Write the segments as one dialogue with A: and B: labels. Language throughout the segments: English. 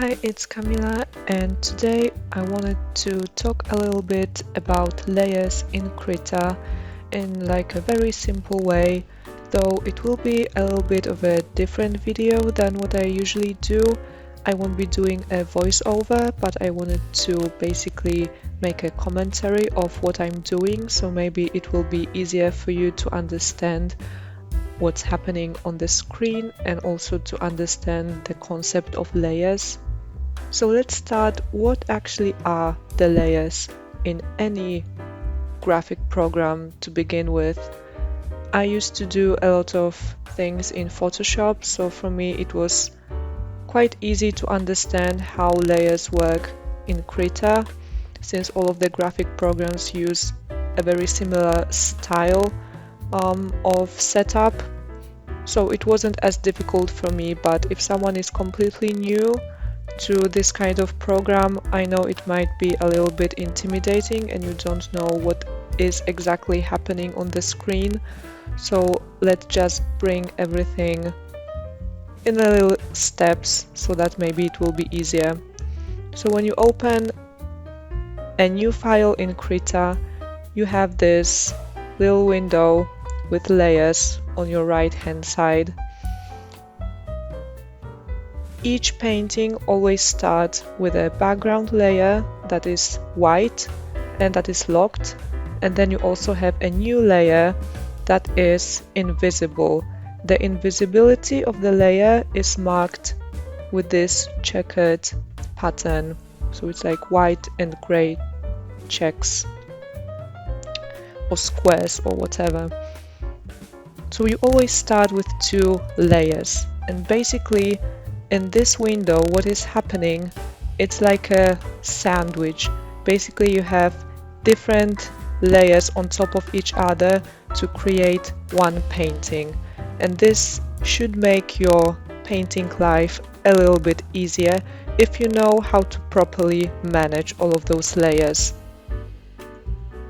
A: Hi, it's Camila, and today I wanted to talk a little bit about layers in Krita in like a very simple way, though it will be a little bit of a different video than what I usually do. I won't be doing a voiceover, but I wanted to basically make a commentary of what I'm doing, so maybe it will be easier for you to understand what's happening on the screen and also to understand the concept of layers. So let's start. What actually are the layers in any graphic program to begin with? I used to do a lot of things in Photoshop, so for me it was quite easy to understand how layers work in Krita, since all of the graphic programs use a very similar style of setup. So it wasn't as difficult for me, but if someone is completely new to this kind of program, I know it might be a little bit intimidating and you don't know what is exactly happening on the screen. So let's just bring everything in a little steps so that maybe it will be easier. So when you open a new file in Krita, you have this little window with layers on your right hand side. Each painting always starts with a background layer that is white and that is locked, and then you also have a new layer that is invisible. The invisibility of the layer is marked with this checkered pattern, so it's like white and gray checks or squares or whatever. So you always start with two layers, and basically in this window what is happening, it's like a sandwich. Basically you have different layers on top of each other to create one painting, and this should make your painting life a little bit easier if you know how to properly manage all of those layers.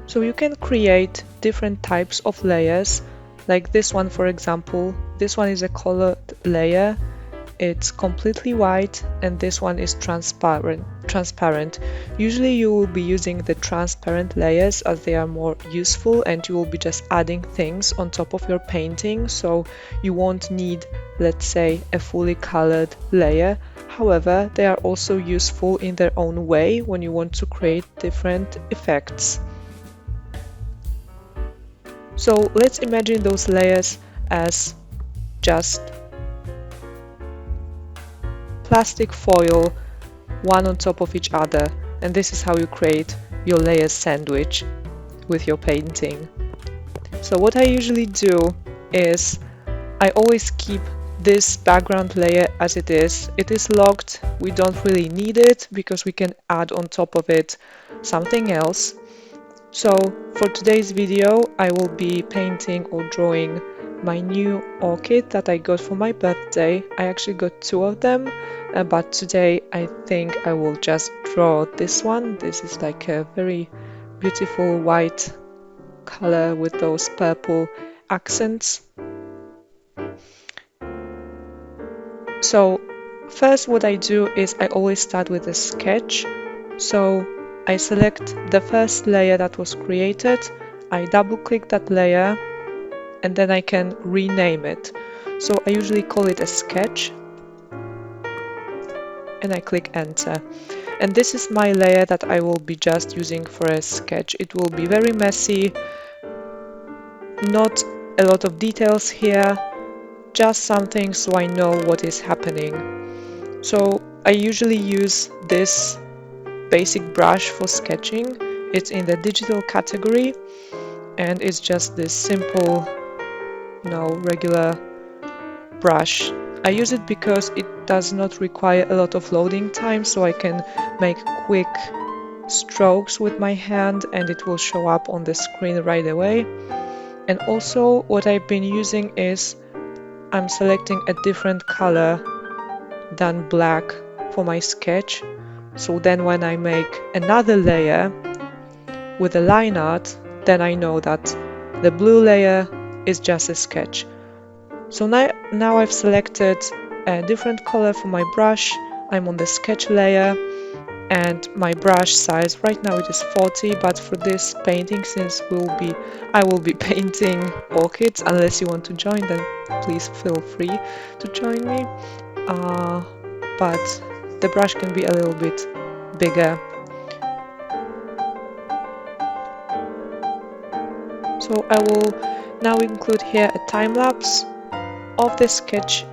A: So you can create different types of layers, like this one for example. This one is a colored layer. It's completely white, and this one is transparent. Usually you will be using the transparent layers as they are more useful, and you will be just adding things on top of your painting, so you won't need, let's say, a fully colored layer. However, they are also useful in their own way when you want to create different effects. So let's imagine those layers as just plastic foil, one on top of each other, and this is how you create your layer sandwich with your painting. So what I usually do is I always keep this background layer as it is. It is locked, we don't really need it because we can add on top of it something else. So for today's video I will be painting or drawing my new orchid that I got for my birthday. I actually got two of them, but today I think I will just draw this one. This is like a very beautiful white color with those purple accents. So first what I do is I always start with a sketch. So I select the first layer that was created, I double click that layer, and then I can rename it. So I usually call it a sketch, and I click enter. And this is my layer that I will be just using for a sketch. It will be very messy, not a lot of details here, just something so I know what is happening. So I usually use this basic brush for sketching. It's in the digital category, and it's just this simple, regular brush. I use it because it does not require a lot of loading time, so I can make quick strokes with my hand and it will show up on the screen right away. And also what I've been using is I'm selecting a different color than black for my sketch, so then when I make another layer with a line art, then I know that the blue layer is just a sketch. So now I've selected a different color for my brush. I'm on the sketch layer, and my brush size right now it is 40, but for this painting, since I will be painting orchids, unless you want to join, then please feel free to join me. But the brush can be a little bit bigger. So I will now include here a time lapse of the sketch,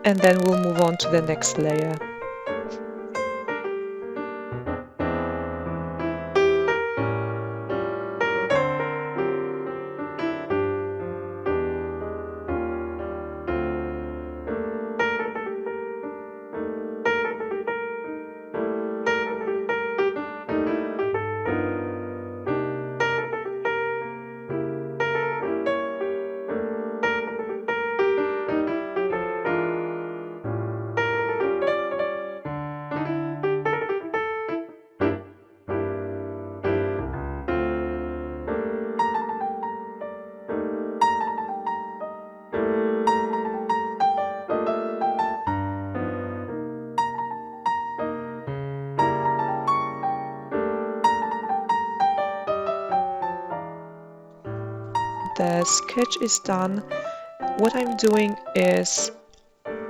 A: and then we'll move on to the next layer. The sketch is done. What I'm doing is,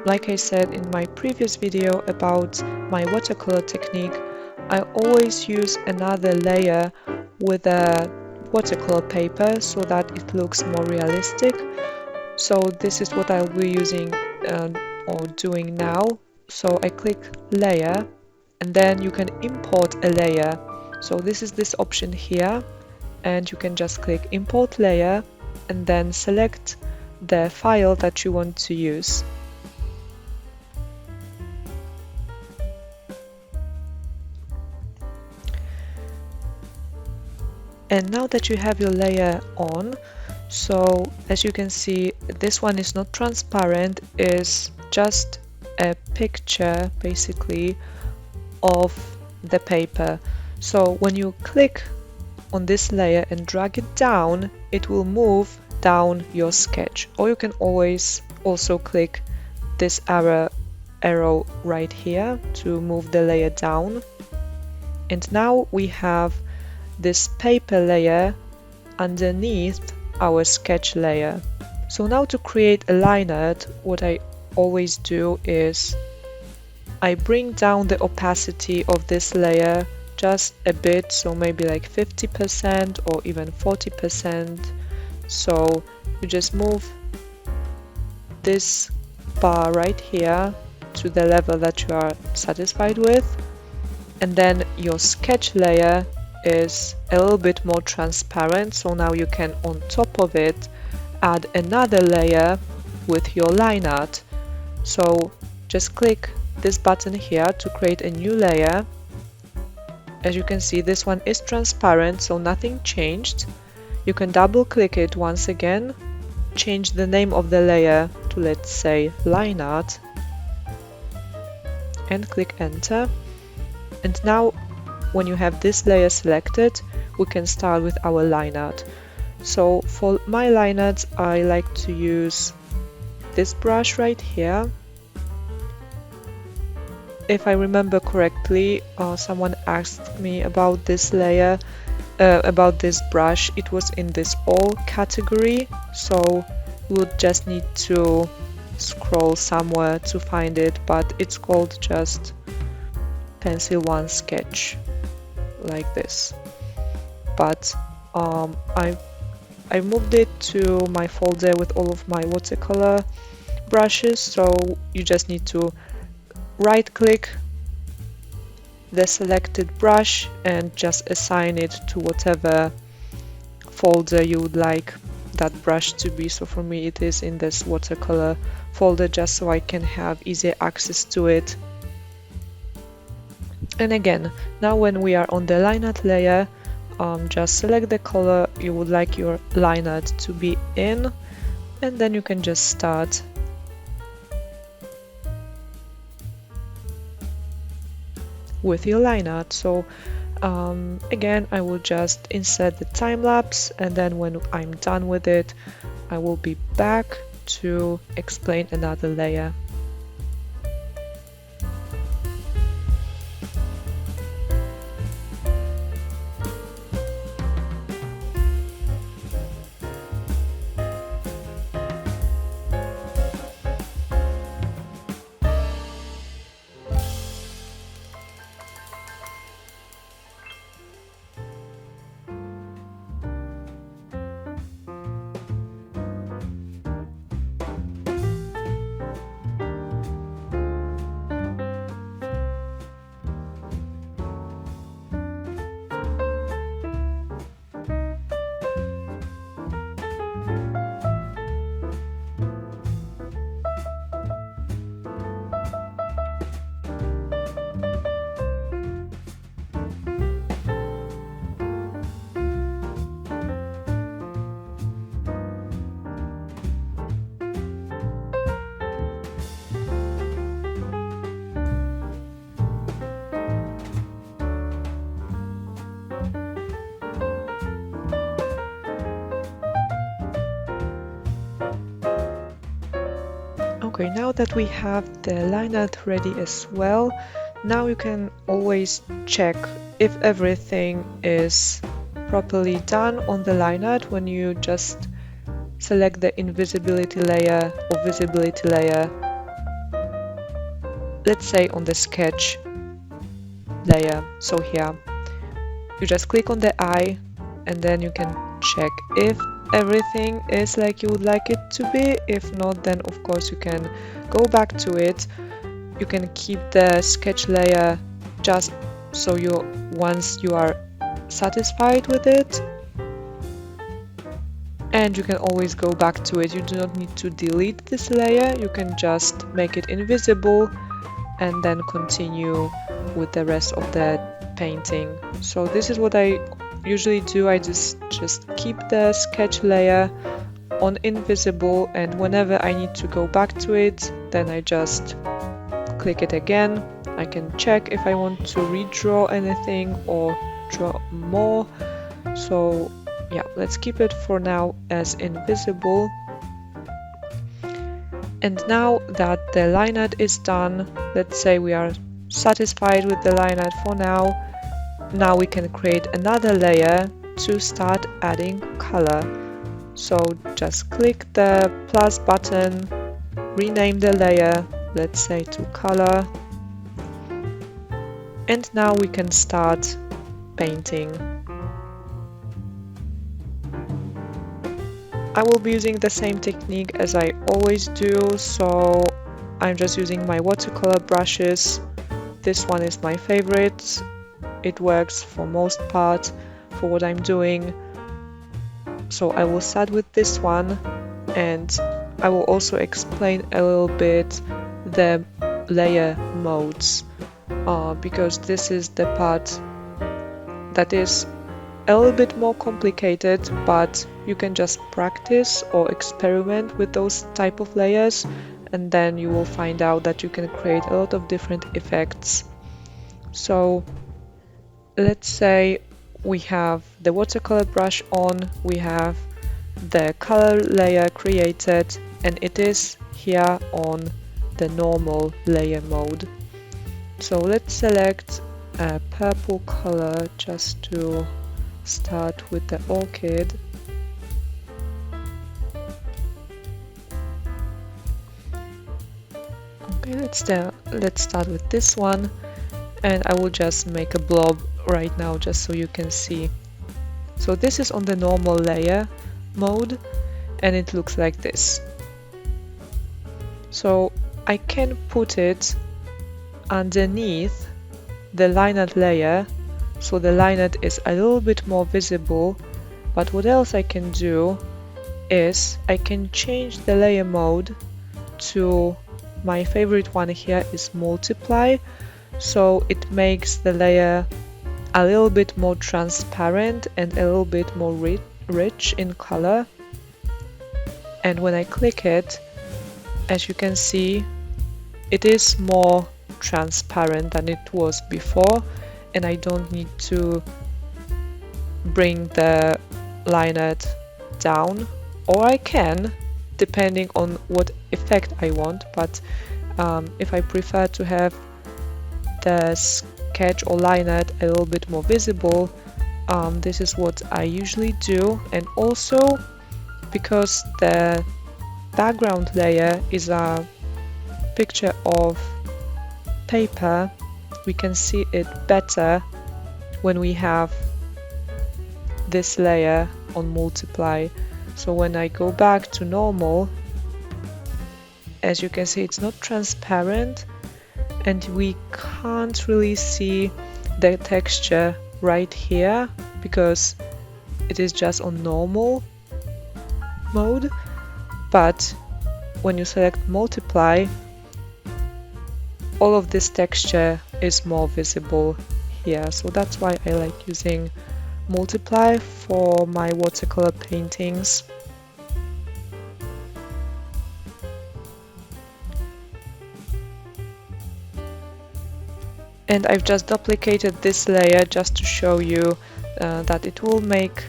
A: like I said in my previous video about my watercolor technique, I always use another layer with a watercolor paper so that it looks more realistic. So this is what I'll be using or doing now. So I click layer, and then you can import a layer. So this is this option here, and you can just click import layer and then select the file that you want to use. And now that you have your layer on, so as you can see, this one is not transparent, is just a picture basically of the paper. So when you click on this layer and drag it down, it will move down your sketch. Or you can always also click this arrow right here to move the layer down. And now we have this paper layer underneath our sketch layer. So now to create a line art, what I always do is I bring down the opacity of this layer just a bit, so maybe like 50% or even 40%. So you just move this bar right here to the level that you are satisfied with, and then your sketch layer is a little bit more transparent, so now you can on top of it add another layer with your line art. So just click this button here to create a new layer. As you can see, this one is transparent, so nothing changed. You can double click it once again, change the name of the layer to, let's say, line art, and click enter. And now when you have this layer selected, we can start with our line art. So for my line art, I like to use this brush right here. If I remember correctly, someone asked me about this layer, about this brush. It was in this all category, so you would just need to scroll somewhere to find it, but it's called just Pencil One Sketch, like this. But I moved it to my folder with all of my watercolor brushes, so you just need to right click the selected brush and just assign it to whatever folder you would like that brush to be. So for me it is in this watercolor folder, just so I can have easier access to it. And again, now when we are on the line art layer, just select the color you would like your line art to be in, and then you can just start with your line art. So again, I will just insert the time lapse, and then when I'm done with it, I will be back to explain another layer. Okay, now that we have the Lineart ready as well, now you can always check if everything is properly done on the Lineart when you just select the invisibility layer or visibility layer, let's say on the sketch layer. So here, you just click on the eye and then you can check if everything is like you would like it to be. If not, then of course you can go back to it. You can keep the sketch layer just so once you are satisfied with it, and you can always go back to it. You do not need to delete this layer, you can just make it invisible and then continue with the rest of the painting. So this is what I usually do. I just keep the sketch layer on invisible, and whenever I need to go back to it, then I just click it again. I can check if I want to redraw anything or draw more. So yeah, let's keep it for now as invisible. And now that the Lineart is done, let's say we are satisfied with the Lineart for now. Now we can create another layer to start adding color. So just click the plus button, rename the layer, let's say to color. And now we can start painting. I will be using the same technique as I always do, so I'm just using my watercolor brushes. This one is my favorite. It works for most part for what I'm doing. So I will start with this one, and I will also explain a little bit the layer modes, because this is the part that is a little bit more complicated, but you can just practice or experiment with those type of layers, and then you will find out that you can create a lot of different effects. So let's say we have the watercolor brush on, we have the color layer created, and it is here on the normal layer mode. So let's select a purple color just to start with the orchid. Okay, let's start with this one, and I will just make a blob right now just so you can see. So this is on the normal layer mode, and it looks like this. So I can put it underneath the Lineart layer, so the Lineart is a little bit more visible. But what else I can do is I can change the layer mode to, my favorite one here is multiply, so it makes the layer a little bit more transparent and a little bit more rich in color. And when I click it, as you can see, it is more transparent than it was before, and I don't need to bring the Lineart down, or I can, depending on what effect I want. But if I prefer to have the sketch or Lineart a little bit more visible, this is what I usually do. And also because the background layer is a picture of paper, we can see it better when we have this layer on multiply. So when I go back to normal, as you can see, it's not transparent, and we can't really see the texture right here because it is just on normal mode. But when you select multiply, all of this texture is more visible here. So that's why I like using multiply for my watercolor paintings. And I've just duplicated this layer just to show you that it will make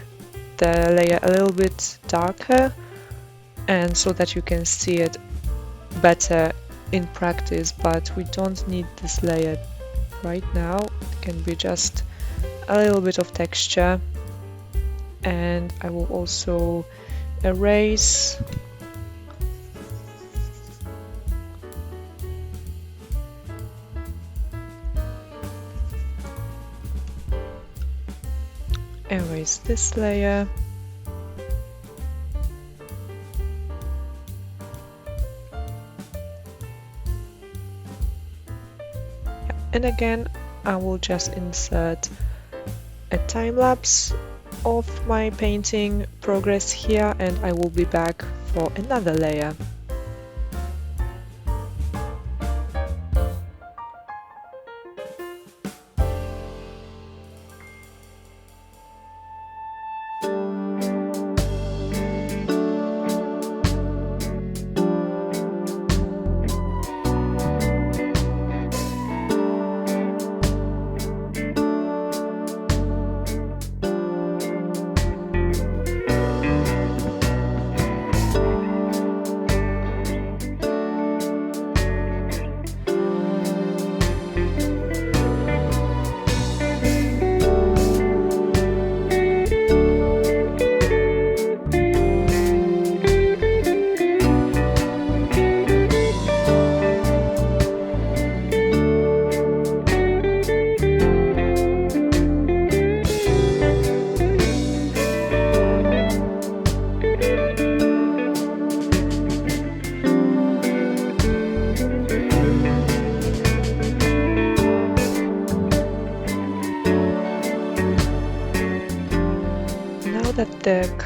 A: the layer a little bit darker, and so that you can see it better in practice, but we don't need this layer right now. It can be just a little bit of texture. And I will also erase this layer. And again, I will just insert a time lapse of my painting progress here, and I will be back for another layer.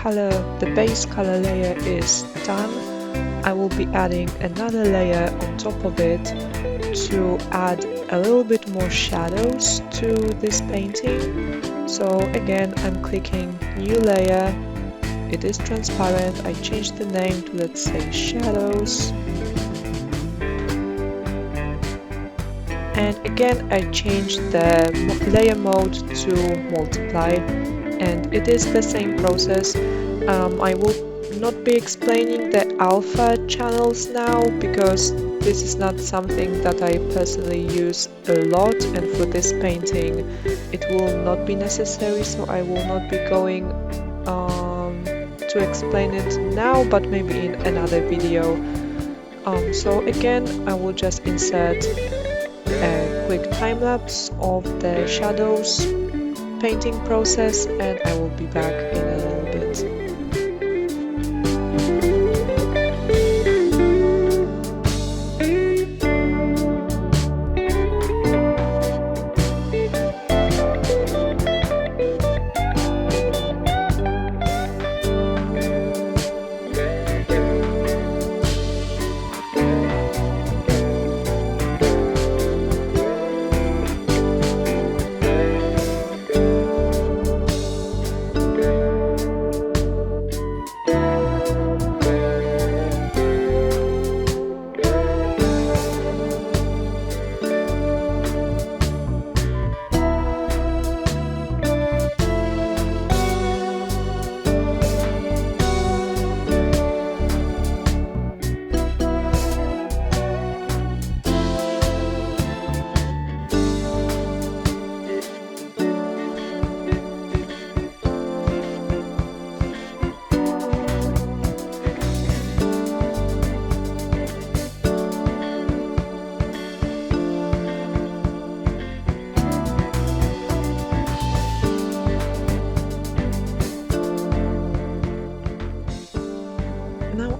A: That the base color layer is done, I will be adding another layer on top of it to add a little bit more shadows to this painting. So again, I'm clicking new layer. It is transparent. I changed the name to, let's say, shadows. And again, I changed the layer mode to multiply. And it is the same process. I will not be explaining the alpha channels now because this is not something that I personally use a lot, and for this painting it will not be necessary, so I will not be going to explain it now, but maybe in another video. So again, I will just insert a quick time lapse of the shadows painting process, and I will be back in a little bit.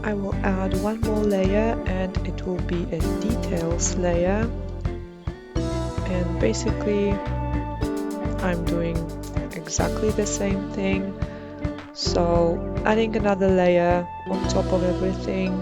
A: I will add one more layer, and it will be a details layer. And basically I'm doing exactly the same thing, so adding another layer on top of everything.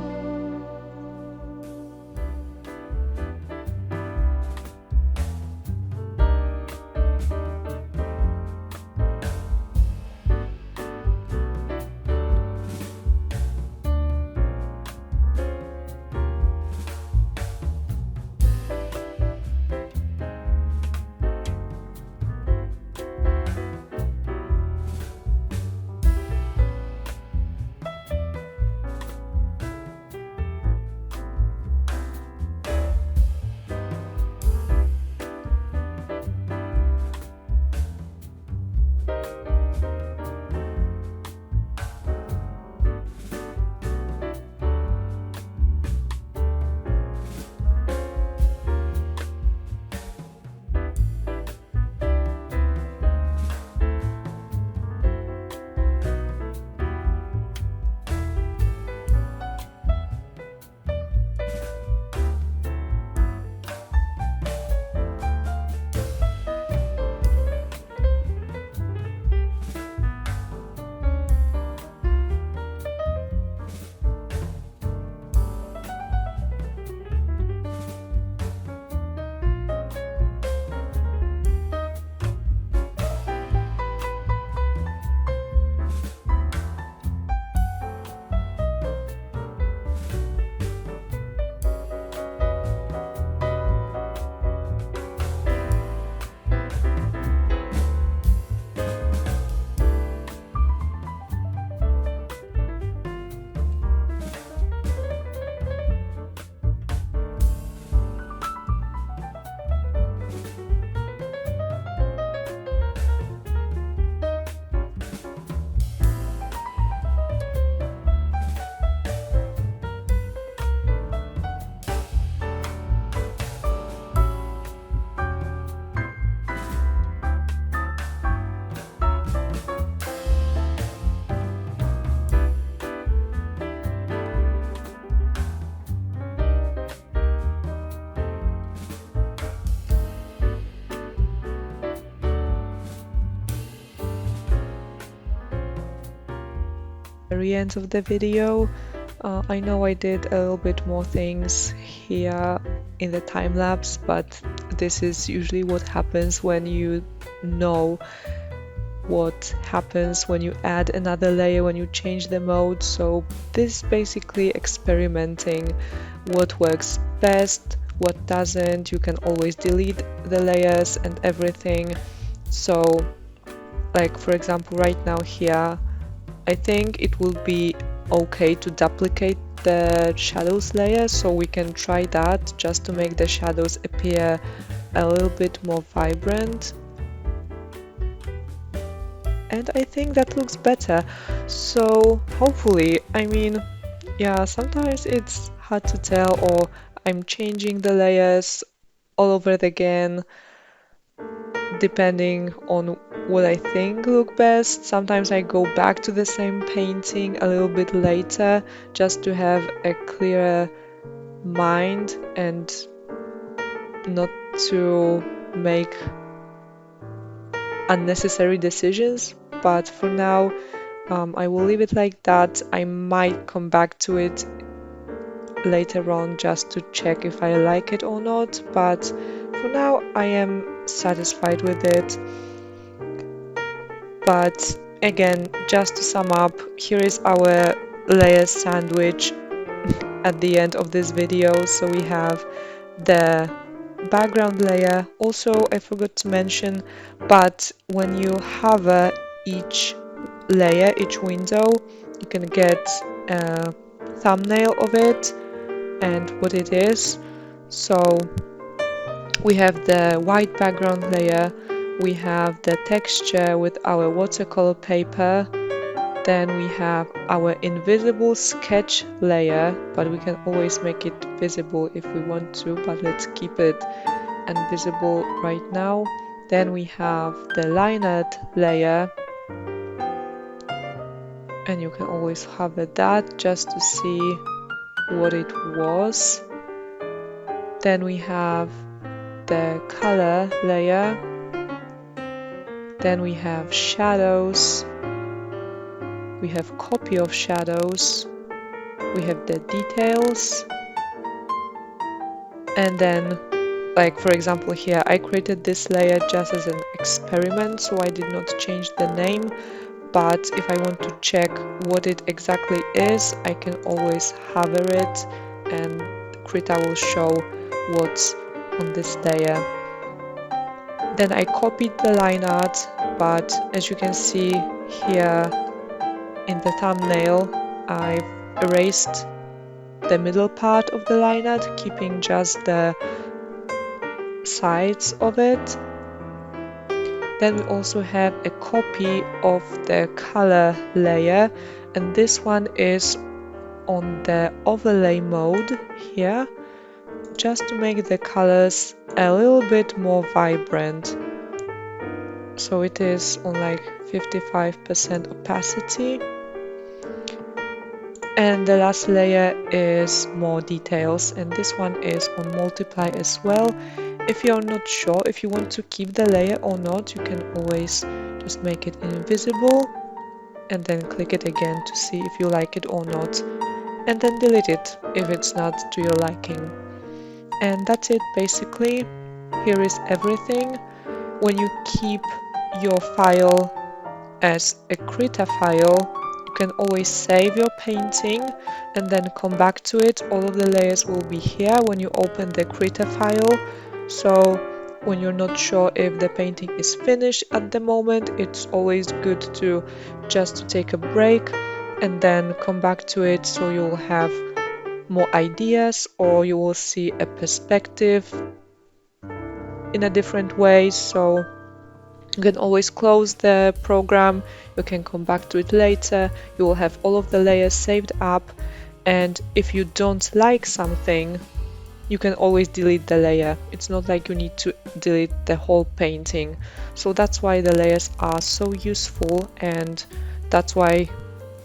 A: very end of the video. I know I did a little bit more things here in the time lapse, but this is usually what happens when you know what happens when you add another layer, when you change the mode. So this is basically experimenting what works best, what doesn't. You can always delete the layers and everything. So like for example right now here, I think it will be okay to duplicate the shadows layer, so we can try that just to make the shadows appear a little bit more vibrant. And I think that looks better. So hopefully, I mean, yeah, sometimes it's hard to tell, or I'm changing the layers all over again depending on what I think look best. Sometimes I go back to the same painting a little bit later just to have a clearer mind and not to make unnecessary decisions. But for now, I will leave it like that. I might come back to it later on just to check if I like it or not, but for now I am satisfied with it. But again, just to sum up, here is our layer sandwich at the end of this video. So we have the background layer. Also, I forgot to mention, but when you hover each layer, each window, you can get a thumbnail of it and what it is. So we have the white background layer, we have the texture with our watercolor paper, then we have our invisible sketch layer, but we can always make it visible if we want to, but let's keep it invisible right now. Then we have the Lineart layer, and you can always hover that just to see what it was. Then we have the color layer, then we have shadows, we have copy of shadows, we have the details, and then like for example here I created this layer just as an experiment, so I did not change the name, but if I want to check what it exactly is, I can always hover it and Krita will show what's on this layer. Then I copied the line art, but as you can see here in the thumbnail, I've erased the middle part of the line art, keeping just the sides of it. Then we also have a copy of the color layer, and this one is on the overlay mode here, just to make the colors a little bit more vibrant. So it is on like 55% opacity. And the last layer is more details, and this one is on multiply as well. If you're not sure if you want to keep the layer or not, you can always just make it invisible and then click it again to see if you like it or not, and then delete it if it's not to your liking. And that's it basically. Here is everything. When you keep your file as a Krita file, you can always save your painting and then come back to it. All of the layers will be here when you open the Krita file. So when you're not sure if the painting is finished at the moment, it's always good to just take a break and then come back to it, so you'll have more ideas or you will see a perspective in a different way. So you can always close the program, you can come back to it later, you will have all of the layers saved up, and if you don't like something, you can always delete the layer. It's not like you need to delete the whole painting. So that's why the layers are so useful, and that's why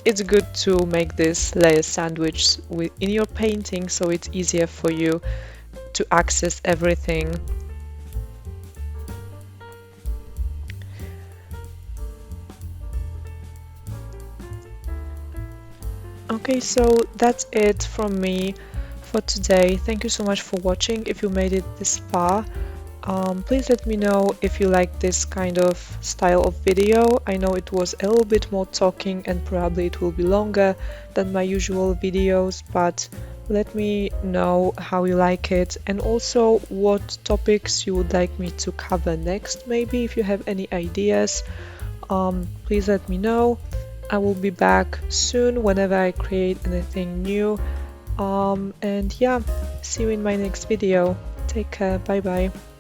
A: it's good to make this layer sandwich in your painting, so it's easier for you to access everything. Okay, so that's it from me for today. Thank you so much for watching. If you made it this far, please let me know if you like this kind of style of video. I know it was a little bit more talking and probably it will be longer than my usual videos, but let me know how you like it and also what topics you would like me to cover next. Maybe if you have any ideas, please let me know. I will be back soon whenever I create anything new. And yeah, see you in my next video. Take care. Bye bye.